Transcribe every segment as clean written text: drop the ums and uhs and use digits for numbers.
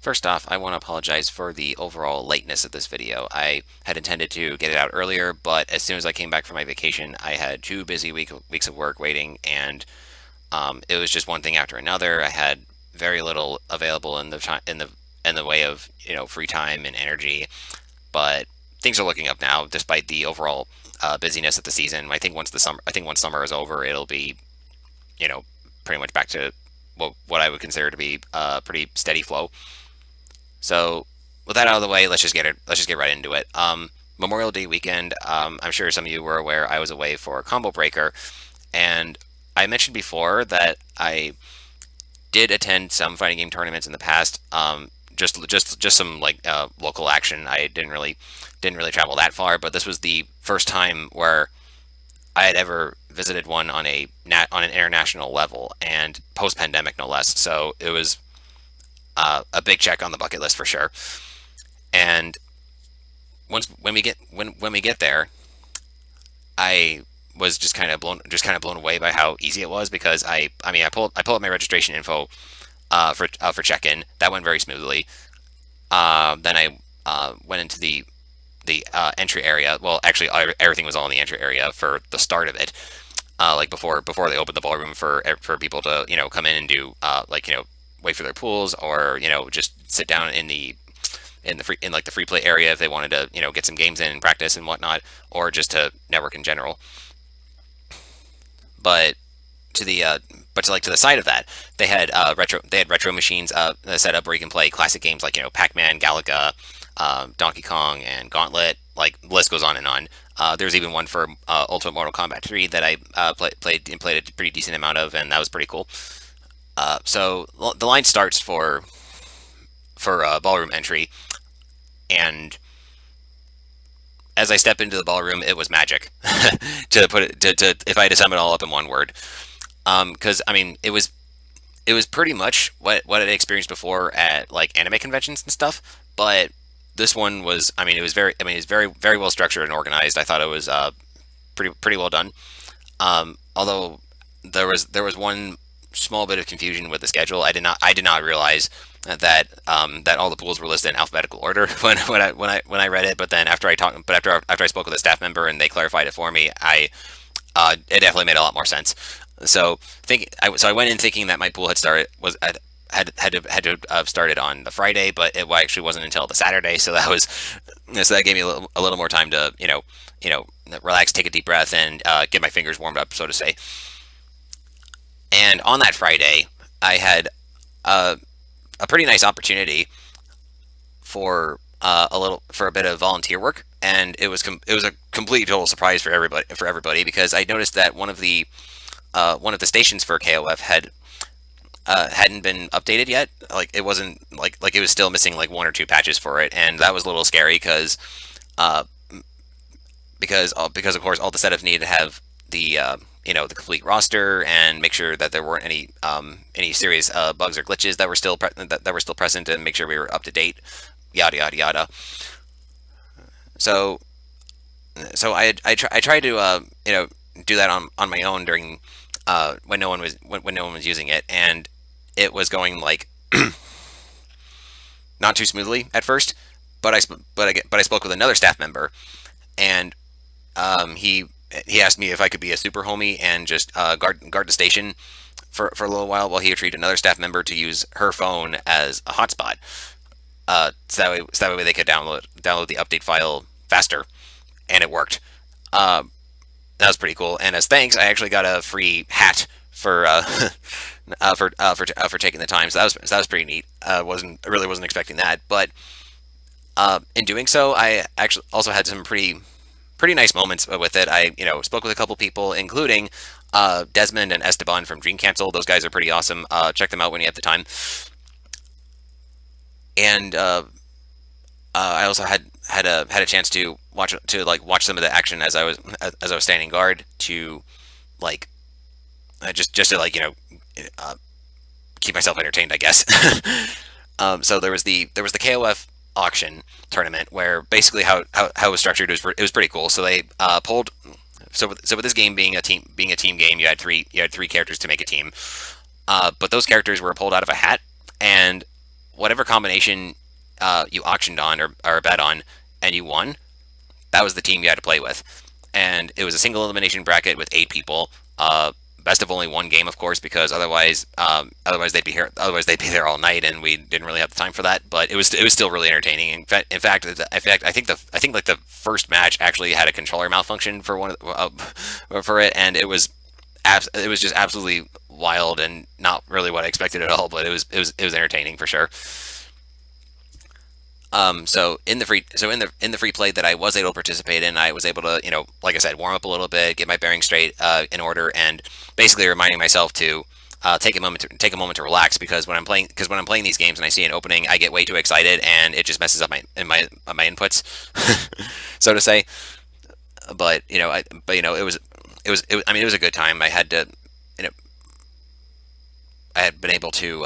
First off, I want to apologize for the overall lateness of this video. I had intended to get it out earlier, but as soon as I came back from my vacation, I had two busy weeks of work waiting, and it was just one thing after another. I had very little available in the time in the way of free time and energy, but things are looking up now, despite the overall busyness of the season. I think once summer is over, it'll be you know pretty much back to what I would consider to be a pretty steady flow. So with that out of the way, let's just get right into it. Memorial Day weekend. I'm sure some of you were aware I was away for Combo Breaker, and I mentioned before that I did attend some fighting game tournaments in the past. Just some like local action. I didn't really travel that far, but this was the first time where I had ever visited one on on an international level and post pandemic no less. So it was a big check on the bucket list for sure. And once when we get there, I was just kind of blown away by how easy it was because I pulled up my registration info for check in. That went very smoothly. Then I went into the entry area. Well, actually, everything was all in the entry area for the start of it. Like before they opened the ballroom for people to come in and do wait for their pools or just sit down in like the free play area if they wanted to get some games in and practice and whatnot, or just to network in general. But to the to the side of that, they had retro machines set up where you can play classic games like Pac-Man, Galaga, Donkey Kong, and Gauntlet. Like the list goes on and on. There's even one for Ultimate Mortal Kombat 3 that I played a pretty decent amount of, and that was pretty cool. So the line starts for ballroom entry, and as I step into the ballroom, it was magic. To put it to if I had to sum it all up in one word, because I mean it was pretty much what I'd experienced before at like anime conventions and stuff, but this one was it was very well structured and organized. I thought it was pretty well done. Although there was one small bit of confusion with the schedule. I did not realize that all the pools were listed in alphabetical order when I read it. But then after I spoke with a staff member and they clarified it for me, I it definitely made a lot more sense. So I went in thinking that my pool had to have started on the Friday, but it actually wasn't until the Saturday. So that gave me a little more time to relax, take a deep breath, and get my fingers warmed up, so to say. And on that Friday, I had a pretty nice opportunity for a bit of volunteer work, and it was a complete total surprise for everybody because I noticed that one of the stations for KOF hadn't been updated yet. Like it wasn't like it was still missing like one or two patches for it, and that was a little scary uh, because of course all the setups needed to have the complete roster and make sure that there weren't any serious bugs or glitches that were still present, and make sure we were up to date, yada yada yada. So I tried to do that on my own during when no one was using it, and it was going like not too smoothly at first. But I spoke with another staff member, and he asked me if I could be a super homie and just guard the station for a little while he retrieved another staff member to use her phone as a hotspot. So that way they could download the update file faster, and it worked. Uh, that was pretty cool. And as thanks, I actually got a free hat for for taking the time. So that was pretty neat. I really wasn't expecting that, but in doing so, I actually also had some pretty nice moments with it. I spoke with a couple people, including Desmond and Esteban from Dream Cancel. Those guys are pretty awesome. Check them out when you have the time. And I also had a chance to watch some of the action as I was standing guard to like just to uh, keep myself entertained, I guess. So there was the KOF auction tournament where basically how it was structured it was pretty cool. So they pulled with this game being a team game, you had three characters to make a team. But those characters were pulled out of a hat, and whatever combination you auctioned on or bet on, and you won, that was the team you had to play with. And it was a single elimination bracket with 8 people. Best of only one game, of course, because otherwise they'd be here. Otherwise they'd be there all night, and we didn't really have the time for that. But it was still really entertaining. I think like the first match actually had a controller malfunction for for it, and it was just absolutely wild and not really what I expected at all. But it was entertaining for sure. So in the free play that I was able to participate in, I was able to, like I said, warm up a little bit, get my bearings straight in order, and basically reminding myself to take a moment to relax, because when I'm playing these games and I see an opening, I get way too excited and it just messes up my inputs, so to say. But I mean, it was a good time. You know I had been able to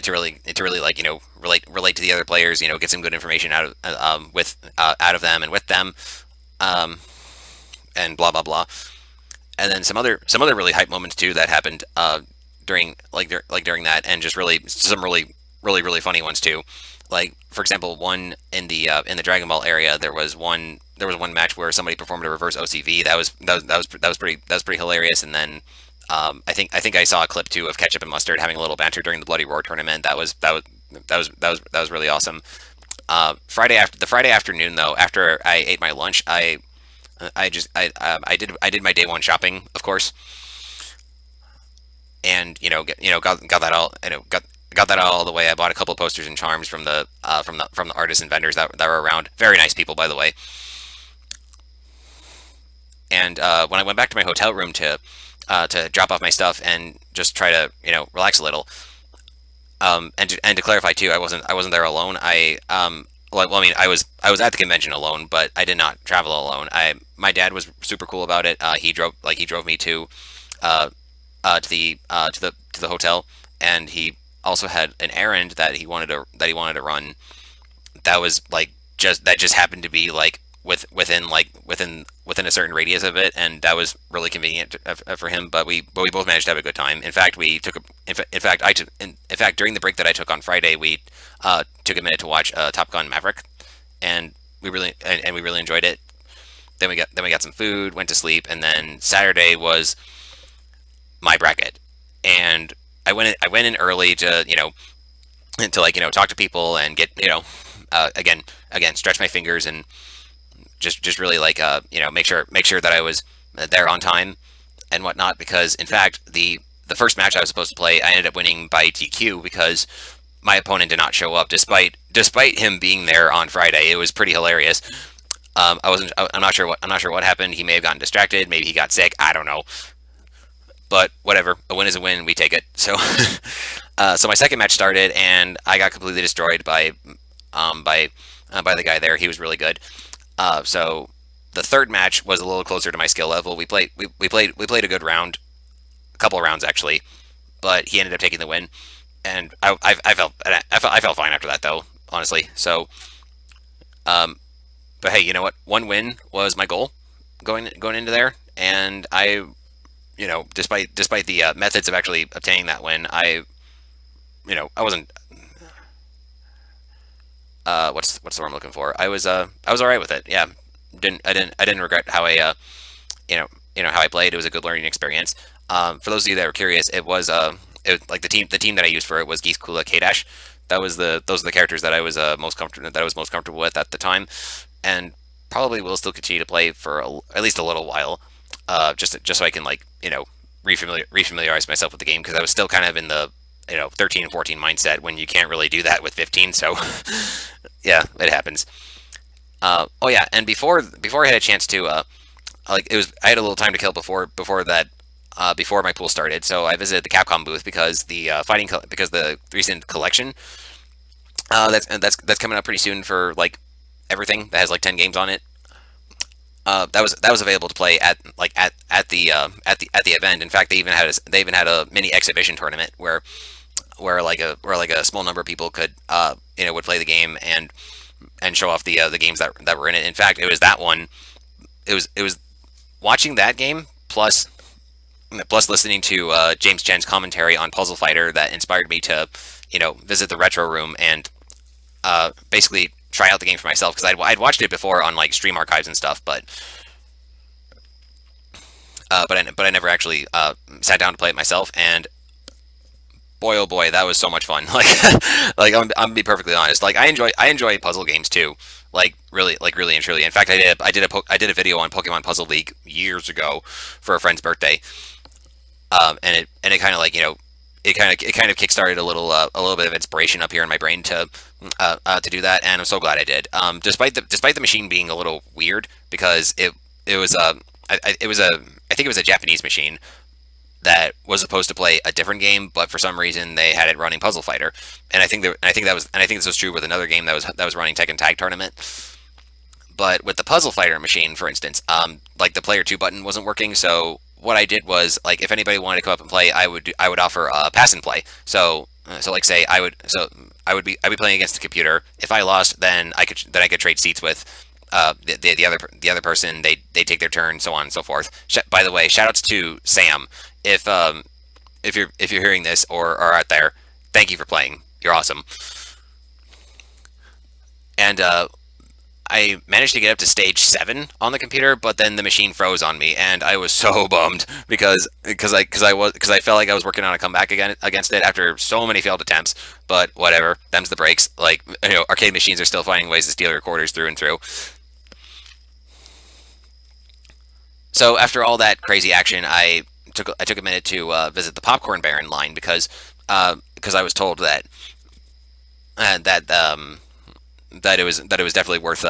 to really like relate to the other players, get some good information out of them and with them, um, and blah blah blah. And then some other really hype moments too that happened during that, and just really some really funny ones too. Like, for example, one in the Dragon Ball area, there was one match where somebody performed a reverse OCV. That was pretty hilarious. And then I think I saw a clip too of Ketchup and Mustard having a little banter during the Bloody Roar tournament. That was really awesome. Friday afternoon though, after I ate my lunch, I did my day one shopping, of course, and got that all got that all the way. I bought a couple of posters and charms from the artists and vendors that were around. Very nice people, by the way. And when I went back to my hotel room to drop off my stuff and just try to relax a little, and to clarify too, I wasn't there alone. I mean, I was at the convention alone, but I did not travel alone. My dad was super cool about it. He drove me uh, to the hotel, and he also had an errand that he wanted to run. That was like just happened to be like within a certain radius of it, and that was really convenient for him. But we both managed to have a good time. In fact, we took a in fact I took in fact during the break that I took on Friday, we took a minute to watch Top Gun Maverick, and we really enjoyed it. Then we got some food, went to sleep, and then Saturday was my bracket, and I went in early to talk to people and get again stretch my fingers and just really make sure that I was there on time and whatnot, because in fact the first match I was supposed to play, I ended up winning by DQ because my opponent did not show up despite him being there on Friday. It was pretty hilarious. I'm not sure what happened. He may have gotten distracted, maybe he got sick, I don't know. But whatever, a win is a win, we take it. So so my second match started, and I got completely destroyed um, by by the guy there. He was really good. So the third match was a little closer to my skill level. We played a good round, a couple of rounds actually, but he ended up taking the win, and I felt fine after that though, honestly. So, um, but hey, you know what? One win was my goal going into there, and despite the methods of actually obtaining that win, I wasn't what's the word I'm looking for? I was all right with it. Yeah, I didn't regret how I you know how I played. It was a good learning experience. For those of you that were curious, like the team that I used for it was Geese Kula Kadash. Those are the characters that I was most comfortable with at the time, and probably will still continue to play for at least a little while, just so I can refamiliarize myself with the game, because I was still kind of in the 13 and 14 mindset when you can't really do that with 15. So yeah, it happens. Oh yeah, and before I had a chance to I had a little time to kill before that, before my pool started. So I visited the Capcom booth because because the recent collection that's coming up pretty soon for like everything that has like 10 games on it. That was available to play at the event. In fact, they even had a mini exhibition tournament where like a small number of people would play the game and show off the games that were in it. In fact, it was that one. It was watching that game plus listening to James Chen's commentary on Puzzle Fighter that inspired me to visit the retro room and basically try out the game for myself because I'd watched it before on like stream archives and stuff, but I never actually sat down to play it myself. And boy, oh boy, that was so much fun. I'm gonna be perfectly honest. Like I enjoy puzzle games too. Really and truly. In fact, I did a video on Pokemon Puzzle League years ago for a friend's birthday. And it kind of it kind of kickstarted a little bit of inspiration up here in my brain to do that, and I'm so glad I did. Despite the machine being a little weird because it was it was a I think it was a Japanese machine that was supposed to play a different game, but for some reason they had it running Puzzle Fighter, and I think this was true with another game that was running Tekken Tag Tournament. But with the Puzzle Fighter machine, for instance, like the player 2 button wasn't working. So what I did was, like, if anybody wanted to come up and play, I would offer pass and play. So like say I'd be playing against the computer. If I lost, then I could trade seats with the other person. They take their turn, so on and so forth. By the way, shout outs to Sam. If if you're hearing this or are out there, thank you for playing. You're awesome. And I managed to get up to stage 7 on the computer, but then the machine froze on me, and I was so bummed because I felt like I was working on a comeback again against it after so many failed attempts. But whatever, them's the breaks. Like, arcade machines are still finding ways to steal your quarters through and through. So after all that crazy action, I took a minute to visit the Popcorn Baron line because I was told that uh, that um, that it was definitely worth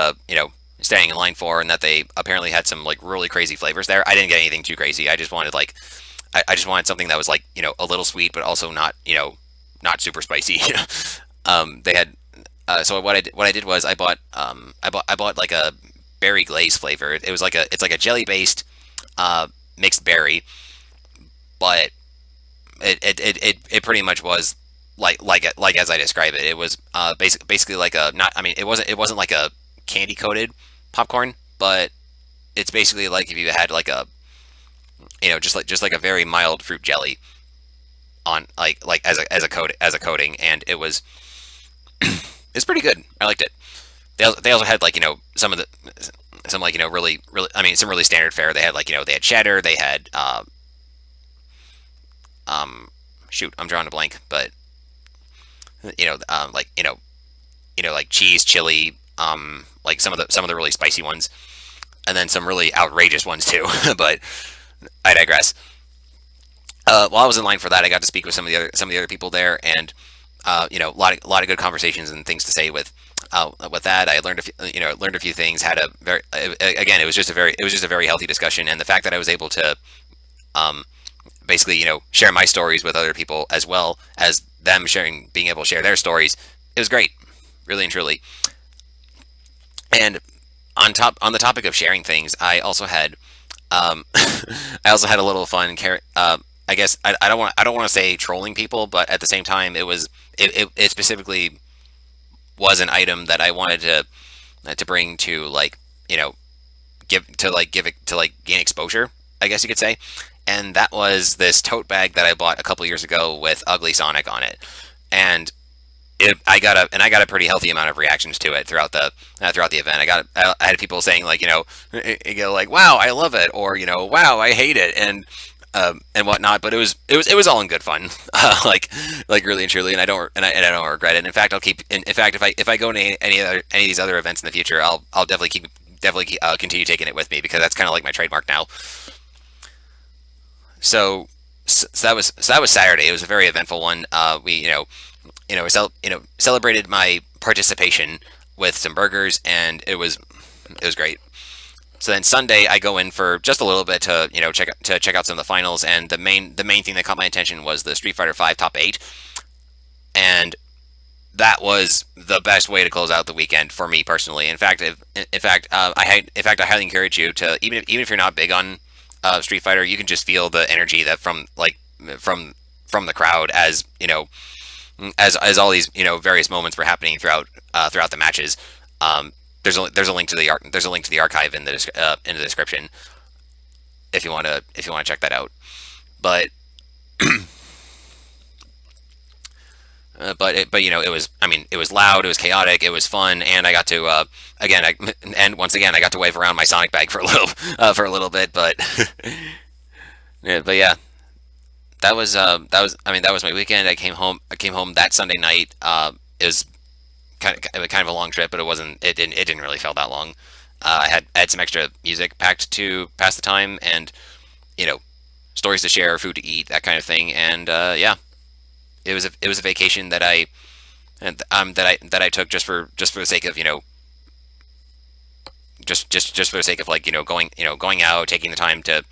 staying in line for, and that they apparently had some like really crazy flavors there. I didn't get anything too crazy. I just wanted I just wanted something that was like a little sweet, but also not super spicy. They had so what I did was I bought like a berry glaze flavor. It's like a jelly based mixed berry, but it pretty much was like as I describe it. It was basically like a not. I mean, it wasn't like a candy coated popcorn, but it's basically like if you had like a just like a very mild fruit jelly on like as a coating, and it's pretty good. I liked it. They also had like some like really I mean some really standard fare. They had they had cheddar. They had um shoot, I'm drawing a blank, but like like cheese, chili, like some of the really spicy ones, and then some really outrageous ones too. But I digress. While I was in line for that, I got to speak with some of the other people there, and a lot of good conversations and things to say with that. I learned learned a few things. Had a very again, it was just a very healthy discussion, and the fact that I was able to um, basically share my stories with other people as well as them being able to share their stories, it was great, really and truly. And on the topic of sharing things, I also had a little fun. I guess I don't want to say trolling people, but at the same time, it specifically was an item that I wanted to bring to give it to gain exposure, I guess you could say. And that was this tote bag that I bought a couple years ago with Ugly Sonic on it, and I got a pretty healthy amount of reactions to it throughout the event. I had people saying like wow, I love it, or wow, I hate it, and whatnot. But it was all in good fun, like really and truly. And I don't regret it. In fact, in fact, if I go to any of these other events in the future, I'll definitely continue taking it with me, because that's kind of like my trademark now. So that was Saturday. It was a very eventful one. We celebrated my participation with some burgers, and it was great. So then Sunday, I go in for just a little bit to check out some of the finals, and the main thing that caught my attention was the Street Fighter V top 8, and that was the best way to close out the weekend for me personally. In fact, I highly encourage you to, even if you're not big on Street Fighter, you can just feel the energy that from from the crowd as as all these various moments were happening throughout the matches. There's a link to the archive in the description if you want to check that out. But but you know, it was, I mean, it was loud, it was chaotic, it was fun, and I got to again, and once again, I got to wave around my Sonic bag for a little bit, but yeah, but yeah, that was, I mean, that was my weekend. I came home that Sunday night. It was kind of a long trip, but it didn't really feel that long. I had some extra music packed to pass the time, and you know, stories to share, food to eat, that kind of thing. And yeah, it was a vacation that I took just for the sake of, you know, just for the sake of, like, you know, going out, taking the time to,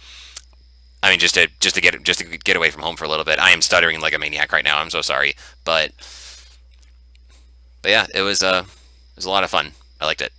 I mean, just to get away from home for a little bit. I am stuttering like a maniac right now. I'm so sorry, but yeah, it was a lot of fun. I liked it.